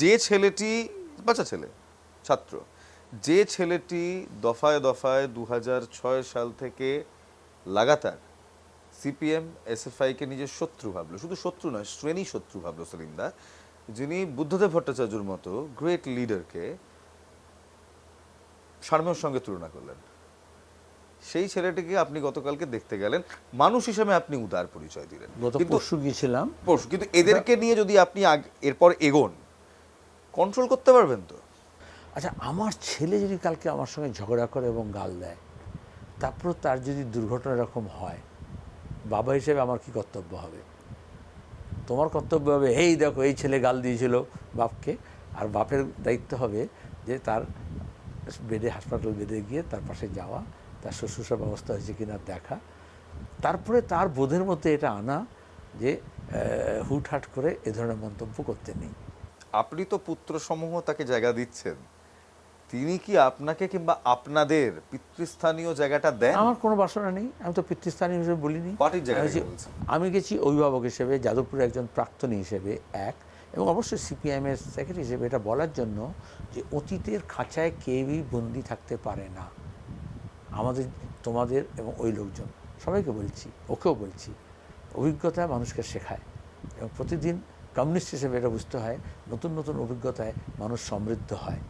যে ছেলেটি, বাচ্চা ছেলে, ছাত্র, যে ছেলেটি দফায় দফায় 2006 সাল থেকে লাগাতার সিপিএম এসএফআইকে নিজের শত্রু ভাবলো, শুধু শত্রু নয় শ্রেণী শত্রু ভাবলো সেলিমদা, যিনি বুদ্ধদেব ভট্টাচার্যর মতো গ্রেট লিডারকে সারমেয়র সঙ্গে তুলনা করলেন, সেই ছেলেটিকে আপনি গতকালকে দেখতে গেলেন, মানুষ হিসেবে আপনি উদার পরিচয় দিলেন, গত কিন্তু পরশু গিয়েছিলাম। কিন্তু এদেরকে নিয়ে যদি আপনি এরপর এগোন, কন্ট্রোল করতে পারবেন তো? আচ্ছা, আমার ছেলে যদি কালকে আমার সঙ্গে ঝগড়া করে এবং গাল দেয়, তারপর তার যদি দুর্ঘটনা এরকম হয়, বাবা হিসেবে আমার কি কর্তব্য হবে? তোমার কর্তব্য হবে এই দেখো এই ছেলে গাল দিয়েছিল বাপকে, আর বাপের দায়িত্ব হবে যে তার বেডে, হাসপাতাল বেডে গিয়ে তার পাশে যাওয়া, তার শুশ্রূষার ব্যবস্থা হয়েছে কিনা দেখা, তারপরে তার বোধের মধ্যে এটা আনা যে হুটহাট করে এ ধরনের মন্তব্য করতে নেই। আপনি তো পুত্রসমূহ তাকে জায়গা দিচ্ছেন, তিনি কি আপনাকে কিংবা আপনাদের পিতৃস্থানীয় জায়গাটা দেন? আমার কোনো বাসনা নেই, আমি তো পিতৃস্থানীয় হিসেবে বলিনি। পার্টির জায়গা থেকে বলছেন। আমি গেছি অভিভাবক হিসেবে, যাদবপুরের একজন প্রাক্তনী হিসেবে এক, এবং অবশ্যই সিপিআইএমের সেক্রেটারি হিসেবে এটা বলার জন্য যে অতীতের খাঁচায় কেউই বন্দি থাকতে পারে না। আমাদের, তোমাদের এবং ওই লোকজন সবাইকে বলছি, ওকেও বলছি, অভিজ্ঞতা মানুষকে শেখায়, এবং প্রতিদিন কমিউনিস্ট হিসেবে এটা বুঝতে হয়, নতুন নতুন অভিজ্ঞতায় মানুষ সমৃদ্ধ হয়।